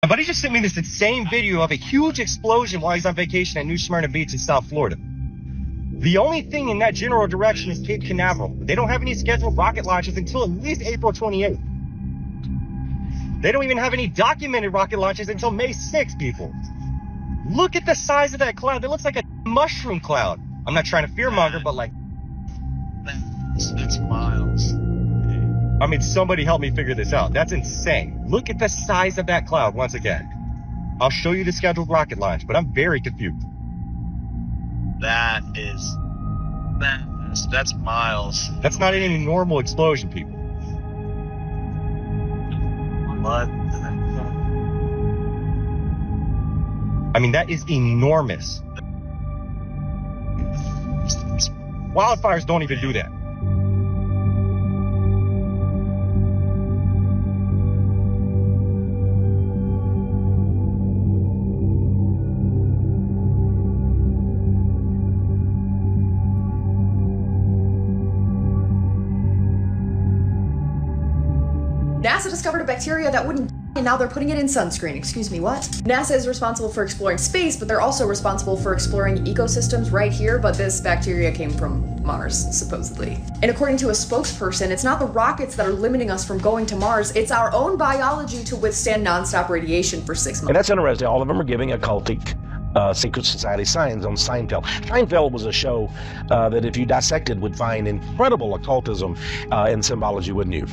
My buddy just sent me this insane video of a huge explosion while he's on vacation at New Smyrna Beach in South Florida. The only thing in that general direction is Cape Canaveral. They don't have any scheduled rocket launches until at least April 28th. They don't even have any documented rocket launches until May 6th, people. Look at the size of that cloud. It looks like a mushroom cloud. I'm not trying to fearmonger, but like... That's miles. I mean, somebody help me figure this out. That's insane. Look at the size of that cloud once again. I'll show you the scheduled rocket launch, but I'm very confused. That's miles. That's not any normal explosion, people. What? I mean, that is enormous. Wildfires don't even do that. NASA discovered a bacteria that wouldn't, and now they're putting it in sunscreen. Excuse me, what? NASA is responsible for exploring space, but they're also responsible for exploring ecosystems right here, but this bacteria came from Mars, supposedly. And according to a spokesperson, it's not the rockets that are limiting us from going to Mars, it's our own biology to withstand nonstop radiation for 6 months. And that's interesting. All of them are giving occultic secret society signs on Seinfeld. Seinfeld was a show that if you dissected would find incredible occultism and symbology, wouldn't you?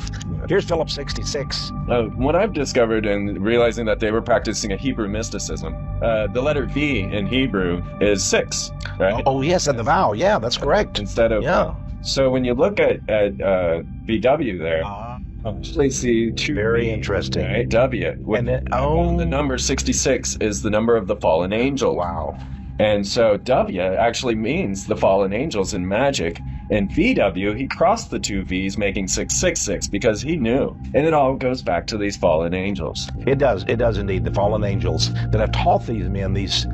Here's Philip 66. What I've discovered in realizing that they were practicing a Hebrew mysticism, the letter V in Hebrew is 6, right? Oh, yes, at the vowel. Yeah, that's correct. Instead of... Yeah. So when you look at VW there, actually see two Very V's, interesting. right? W. The number 66 is the number of the fallen angel. Wow. And so W actually means the fallen angels in magic. And VW, he crossed the two V's, making 666 because he knew. And it all goes back to these fallen angels. It does indeed. The fallen angels that have taught these men these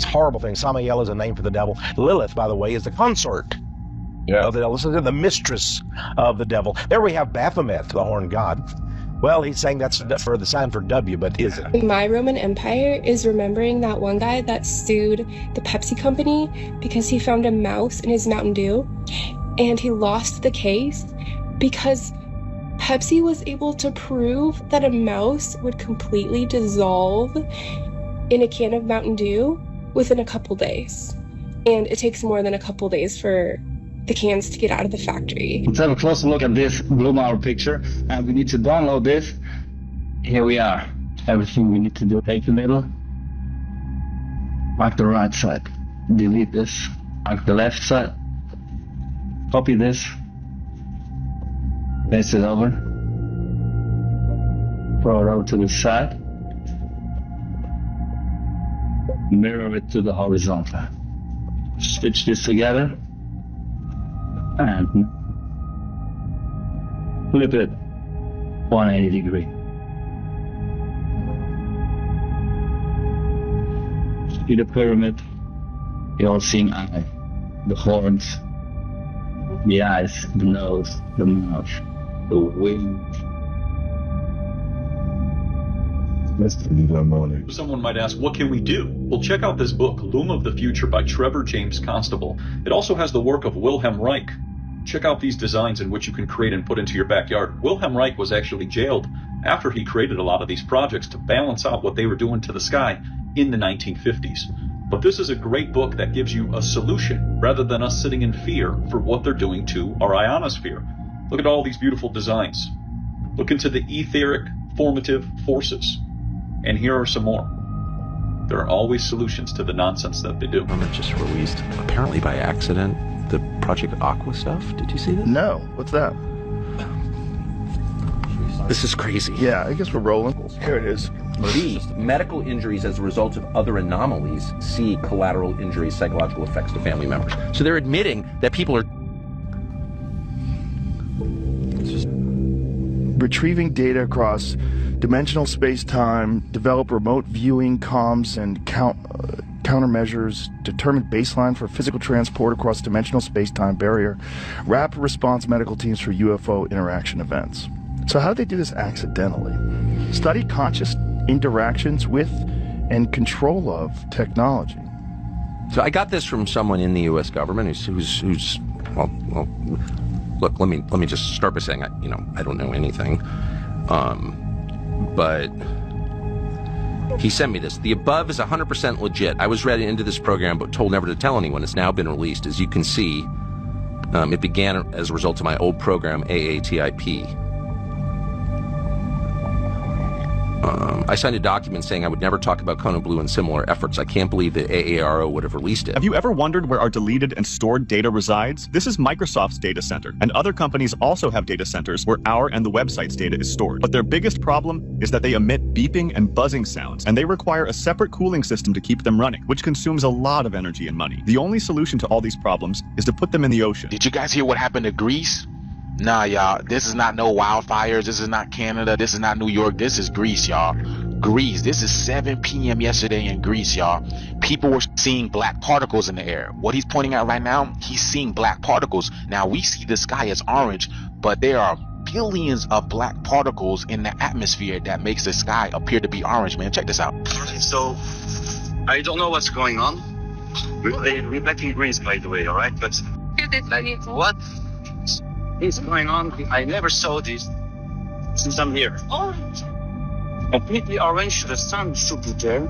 horrible things. Samael is a name for the devil. Lilith, by the way, is the consort. Yeah. Listen to the mistress of the devil. There we have Baphomet, the horned god. Well, he's saying that's for the sign for W, but is it? My Roman Empire is remembering that one guy that sued the Pepsi company because he found a mouse in his Mountain Dew, and he lost the case because Pepsi was able to prove that a mouse would completely dissolve in a can of Mountain Dew within a couple days. And it takes more than a couple days for the cans to get out of the factory. Let's have a closer look at this Blue Hour picture, and we need to download this. Here we are. Everything we need to do, take the middle, mark the right side, delete this, mark the left side, copy this, paste it over, throw it over to the side, mirror it to the horizontal. Stitch this together, and flip it 180 degree. See the pyramid, the all-seeing eye, the horns, the eyes, the nose, the mouth, the wings. Someone might ask, what can we do? Well, check out this book, Loom of the Future by Trevor James Constable. It also has the work of Wilhelm Reich. Check out these designs in which you can create and put into your backyard. Wilhelm Reich was actually jailed after he created a lot of these projects to balance out what they were doing to the sky in the 1950s. But this is a great book that gives you a solution rather than us sitting in fear for what they're doing to our ionosphere. Look at all these beautiful designs. Look into the etheric formative forces. And here are some more. There are always solutions to the nonsense that they do. Government just released, apparently by accident, the Project Aqua stuff. Did you see this? No. What's that? This is crazy. Yeah, I guess we're rolling. Here it is. B, medical injuries as a result of other anomalies. C, collateral injuries, psychological effects to family members. So they're admitting that people are Retrieving data across dimensional space-time, develop remote viewing, comms, and countermeasures, determine baseline for physical transport across dimensional space-time barrier, rapid response medical teams for UFO interaction events. So how did they do this accidentally? Study conscious interactions with and control of technology. So I got this from someone in the U.S. government who's well, look, let me just start by saying I don't know anything, but he sent me this. The above is 100% legit. I was read into this program but told never to tell anyone. It's now been released. As you can see, it began as a result of my old program, AATIP. I signed a document saying I would never talk about Kona Blue and similar efforts. I can't believe that AARO would have released it. Have you ever wondered where our deleted and stored data resides? This is Microsoft's data center, and other companies also have data centers where our and the website's data is stored. But their biggest problem is that they emit beeping and buzzing sounds, and they require a separate cooling system to keep them running, which consumes a lot of energy and money. The only solution to all these problems is to put them in the ocean. Did you guys hear what happened to Greece? Nah, y'all, this is not no wildfires. This is not Canada. This is not New York. This is Greece, y'all. Greece. This is 7 p.m. yesterday in Greece, y'all. People were seeing black particles in the air. What he's pointing out right now, he's seeing black particles. Now, we see the sky as orange, but there are billions of black particles in the atmosphere that makes the sky appear to be orange, man. Check this out. So, I don't know what's going on. We're back in Greece, by the way, all right? But like, what is going on? I never saw this since I'm here. Orange. Completely orange. The sun should be there.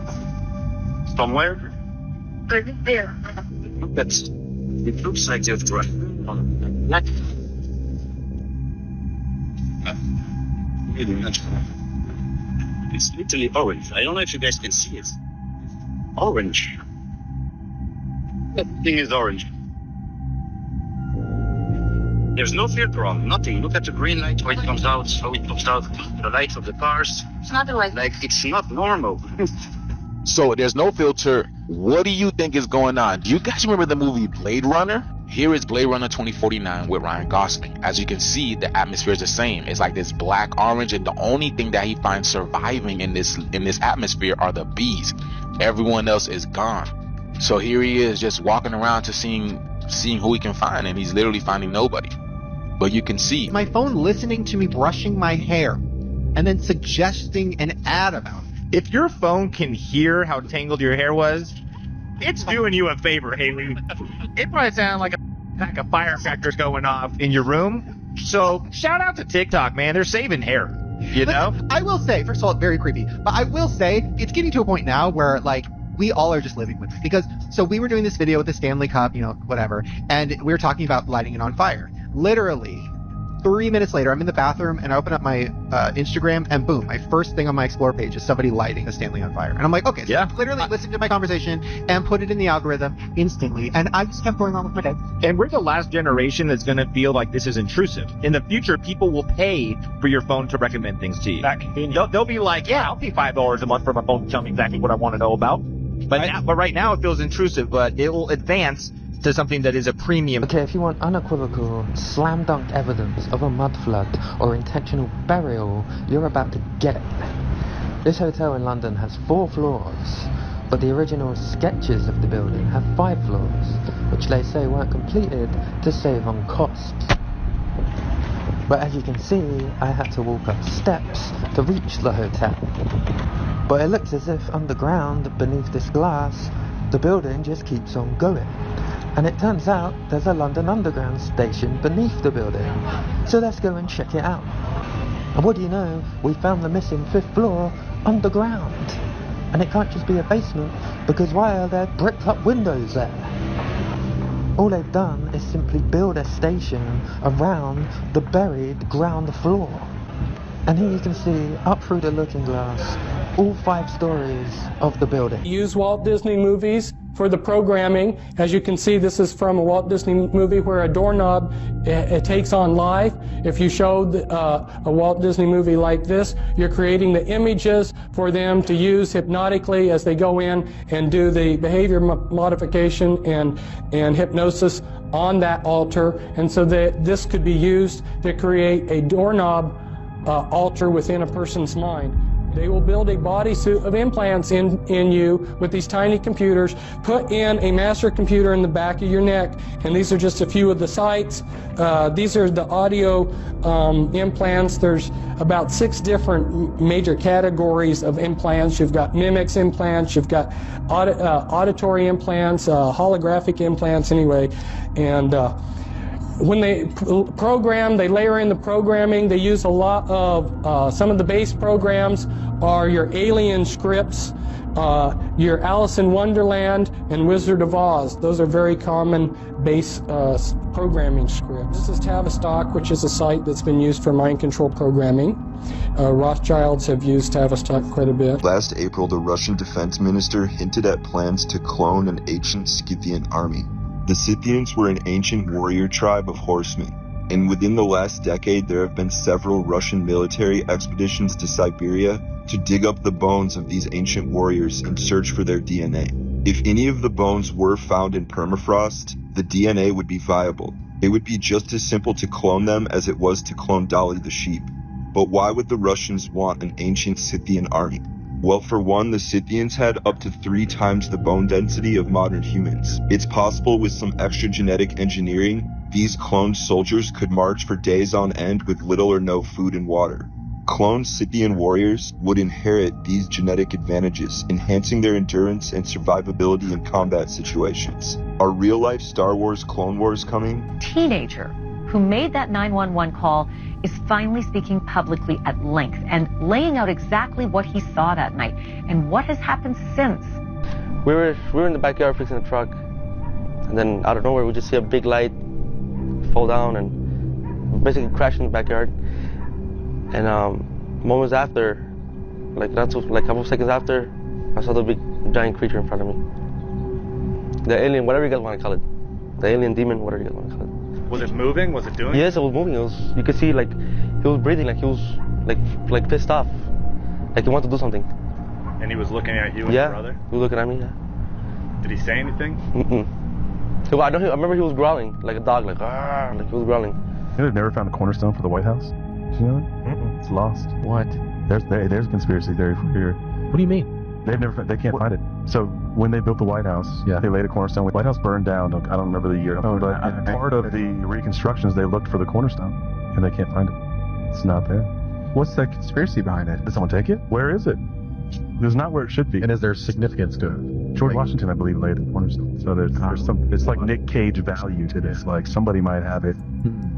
Somewhere. There. But it looks like they're dry. Really not. It's literally orange. I don't know if you guys can see it. Orange. That thing is orange. There's no filter on, nothing. Look at the green light, how it comes out, the lights of the cars. It's not like it's not normal. So there's no filter. What do you think is going on? Do you guys remember the movie Blade Runner? Here is Blade Runner 2049 with Ryan Gosling. As you can see, the atmosphere is the same. It's like this black orange, and the only thing that he finds surviving in this atmosphere are the bees. Everyone else is gone. So here he is just walking around to seeing who he can find, and he's literally finding nobody. But you can see my phone listening to me brushing my hair and then suggesting an ad about it. If your phone can hear how tangled your hair was, it's doing you a favor, Haley. It probably sounded like a pack of firecrackers going off in your room. So shout out to TikTok, man. They're saving hair. You know? I will say, first of all, it's very creepy. But I will say, it's getting to a point now where, like, we all are just living with it. Because, so we were doing this video with the Stanley Cup, whatever, and we were talking about lighting it on fire. Literally, 3 minutes later, I'm in the bathroom and I open up my Instagram, and boom, my first thing on my Explore page is somebody lighting a Stanley on fire. And I'm like, okay, so I literally listened to my conversation and put it in the algorithm instantly, and I just kept going on with my day. And we're the last generation that's going to feel like this is intrusive. In the future, people will pay for your phone to recommend things to you. They'll be like, yeah, I'll pay $5 a month for my phone to tell me exactly what I want to know about. But right now it feels intrusive, but it will advance to something that is a premium. Okay, if you want unequivocal, slam dunk evidence of a mud flood or intentional burial, you're about to get it. This hotel in London has 4 floors, but the original sketches of the building have 5 floors, which they say weren't completed to save on costs. But as you can see, I had to walk up steps to reach the hotel. But it looks as if underground, beneath this glass, the building just keeps on going. And it turns out there's a London Underground station beneath the building. So let's go and check it out. And what do you know? We found the missing 5th floor underground. And it can't just be a basement, because why are there bricked up windows there? All they've done is simply build a station around the buried ground floor. And here you can see, up through the looking glass, all 5 stories of the building. Use Walt Disney movies for the programming. As you can see, this is from a Walt Disney movie where a doorknob, it takes on life. If you showed a Walt Disney movie like this, you're creating the images for them to use hypnotically as they go in and do the behavior modification and hypnosis on that altar. And so that this could be used to create a doorknob altar within a person's mind. They will build a bodysuit of implants in you with these tiny computers, put in a master computer in the back of your neck, and these are just a few of the sites. These are the audio implants. There's about 6 different major categories of implants. You've got mimics implants, you've got auditory implants, holographic implants anyway, and when they program, they layer in the programming. They use a lot of, some of the base programs are your Alien scripts, your Alice in Wonderland, and Wizard of Oz. Those are very common base programming scripts. This is Tavistock, which is a site that's been used for mind control programming. Rothschilds have used Tavistock quite a bit. Last April, the Russian defense minister hinted at plans to clone an ancient Scythian army. The Scythians were an ancient warrior tribe of horsemen, and within the last decade there have been several Russian military expeditions to Siberia to dig up the bones of these ancient warriors and search for their DNA. If any of the bones were found in permafrost, the DNA would be viable. It would be just as simple to clone them as it was to clone Dolly the sheep. But why would the Russians want an ancient Scythian army? Well, for one, the Scythians had up to 3 times the bone density of modern humans. It's possible with some extra genetic engineering, these cloned soldiers could march for days on end with little or no food and water. Cloned Scythian warriors would inherit these genetic advantages, enhancing their endurance and survivability in combat situations. Are real-life Star Wars Clone Wars coming? Teenager who made that 911 call is finally speaking publicly at length and laying out exactly what he saw that night and what has happened since. We were in the backyard fixing the truck, and then out of nowhere we just see a big light fall down and basically crash in the backyard. And moments after, like a couple of seconds after, I saw the big giant creature in front of me. The alien, whatever you guys want to call it. The alien demon, whatever you guys want to call it. Was it moving? Was it doing? Yes, it was moving. It was. You could see like he was breathing, like he was like pissed off, like he wanted to do something. And he was looking at you and yeah, your brother? He was looking at me. Yeah. Did he say anything? I remember he was growling like a dog, like he was growling. You know, they've never found the cornerstone for the White House. Did you know that? It's lost. What? There's a conspiracy theory for here. What do you mean? They can't find it. So when they built the White House, they laid a cornerstone. The White House burned down. I don't remember the year. But part of the reconstructions, they looked for the cornerstone, and they can't find it. It's not there. What's the conspiracy behind it? Did someone take it? Where is it? It's not where it should be. And is there significance to it? George Washington, I believe, laid the cornerstone. So there's some. It's like Nick Cage value to this. Like somebody might have it.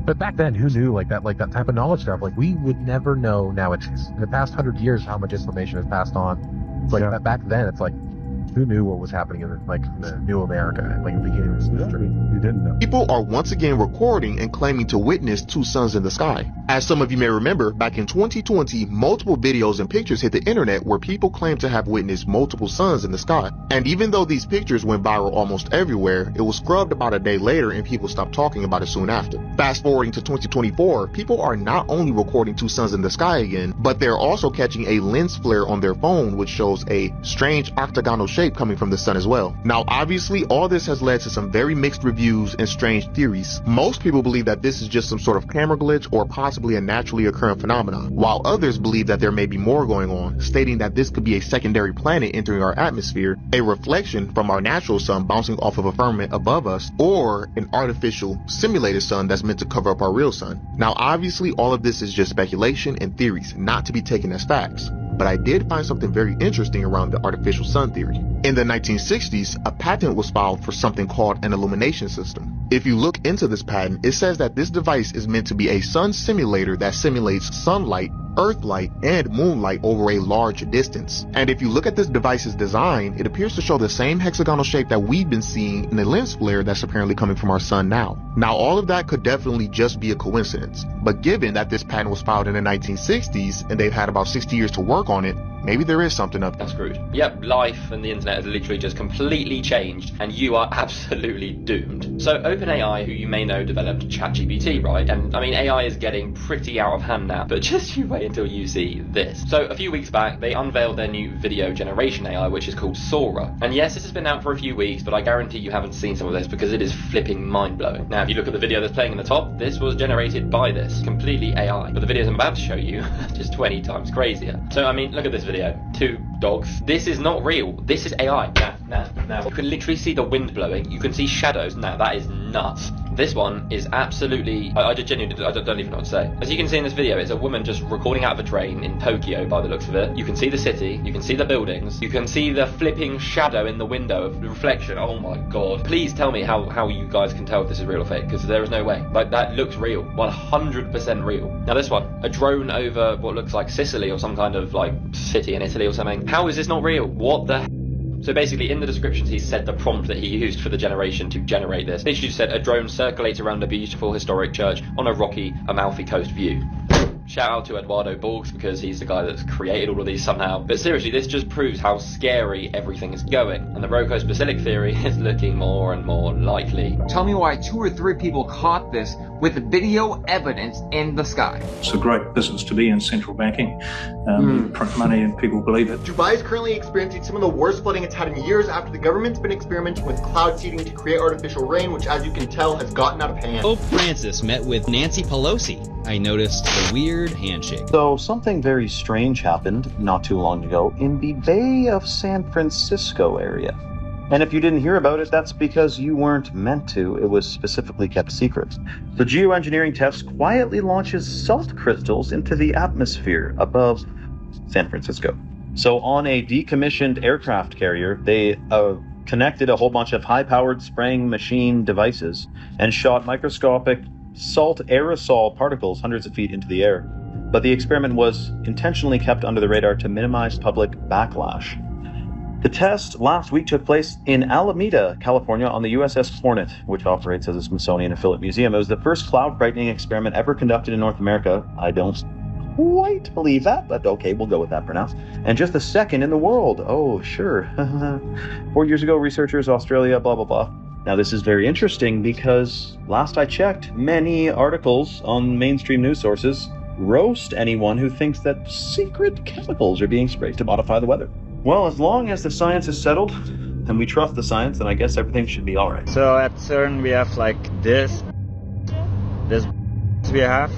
But back then, who knew like that type of knowledge stuff? Like we would never know nowadays. In the past 100 years, how much information is passed on. It's like back then, it's like, who knew what was happening in the New America, like the beginning of this history? You didn't know. People are once again recording and claiming to witness 2 suns in the sky. As some of you may remember, back in 2020, multiple videos and pictures hit the internet where people claim to have witnessed multiple suns in the sky. And even though these pictures went viral almost everywhere, it was scrubbed about a day later and people stopped talking about it soon after. Fast forwarding to 2024, people are not only recording 2 suns in the sky again, but they're also catching a lens flare on their phone which shows a strange octagonal shape coming from the sun as well. Now obviously all this has led to some very mixed reviews and strange theories. Most people believe that this is just some sort of camera glitch or possibly a naturally occurring phenomenon, while others believe that there may be more going on, stating that this could be a secondary planet entering our atmosphere, a reflection from our natural sun bouncing off of a firmament above us, or an artificial simulated sun that's meant to cover up our real sun. Now obviously all of this is just speculation and theories, not to be taken as facts. But I did find something very interesting around the artificial sun theory. In the 1960s, a patent was filed for something called an illumination system. If you look into this patent, it says that this device is meant to be a sun simulator that simulates sunlight, earthlight, and moonlight over a large distance. And if you look at this device's design, it appears to show the same hexagonal shape that we've been seeing in the lens flare that's apparently coming from our sun now. Now all of that could definitely just be a coincidence, but given that this patent was filed in the 1960s and they've had about 60 years to work on it, maybe there is something up there. That's screwed. Yep, life and the internet has literally just completely changed and you are absolutely doomed. So OpenAI, who you may know developed ChatGPT, right? And I mean AI is getting pretty out of hand now, but just you wait until you see this. So a few weeks back they unveiled their new video generation AI, which is called Sora. And yes, this has been out for a few weeks, but I guarantee you haven't seen some of this because it is flipping mind-blowing. Now if you look at the video that's playing in the top, this was generated by this, completely AI. But the videos I'm about to show you just 20 times crazier. So I mean, look at this video. 2 dogs. This is not real. This is AI. Now. You can literally see the wind blowing. You can see shadows. Now, that is nuts. This one is absolutely... I just genuinely... I don't even know what to say. As you can see in this video, it's a woman just recording out of a train in Tokyo by the looks of it. You can see the city. You can see the buildings. You can see the flipping shadow in the window of the reflection. Oh my god. Please tell me how you guys can tell if this is real or fake, because there is no way. Like, that looks real. 100% real. Now this one. A drone over what looks like Sicily or some kind of, like, city in Italy or something. How is this not real? What the hell? So basically, in the descriptions, he said the prompt that he used for the generation to generate this. Literally just said, a drone circulates around a beautiful historic church on a rocky Amalfi Coast view. Shout out to Eduardo Borges, because he's the guy that's created all of these somehow. But seriously, this just proves how scary everything is going. And the Rocos Basilic theory is looking more and more likely. Tell me why 2 or 3 people caught this with video evidence in the sky. It's a great business to be in, central banking. You print money and people believe it. Dubai is currently experiencing some of the worst flooding it's had in years after the government's been experimenting with cloud seeding to create artificial rain, which, as you can tell, has gotten out of hand. Pope Francis met with Nancy Pelosi. I noticed a weird handshake. So something very strange happened not too long ago in the Bay of San Francisco area. And if you didn't hear about it, that's because you weren't meant to. It was specifically kept secret. The geoengineering test quietly launches salt crystals into the atmosphere above San Francisco. So on a decommissioned aircraft carrier, they connected a whole bunch of high-powered spraying machine devices and shot microscopic salt aerosol particles hundreds of feet into the air. But the experiment was intentionally kept under the radar to minimize public backlash. The test last week took place in Alameda, California, on the USS Hornet, which operates as a Smithsonian affiliate museum. It was the first cloud frightening experiment ever conducted in North America. I don't quite believe that, but okay, we'll go with that for now. And just the second in the world. Oh, sure. 4 years ago, researchers, Australia, blah, blah, blah. Now, this is very interesting because last I checked, many articles on mainstream news sources roast anyone who thinks that secret chemicals are being sprayed to modify the weather. Well, as long as the science is settled, and we trust the science, then I guess everything should be alright. So at CERN we have like this we have,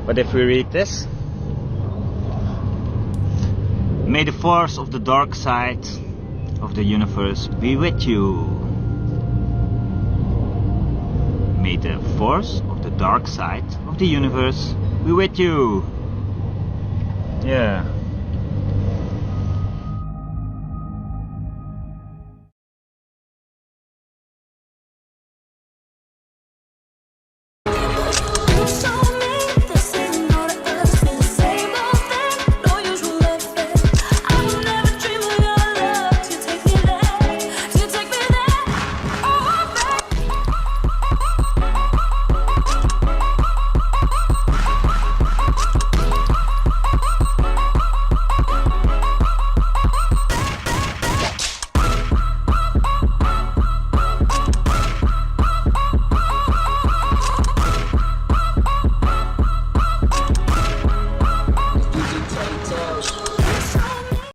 but if we read this, may the force of the dark side of the universe be with you. May the force of the dark side of the universe be with you. Yeah.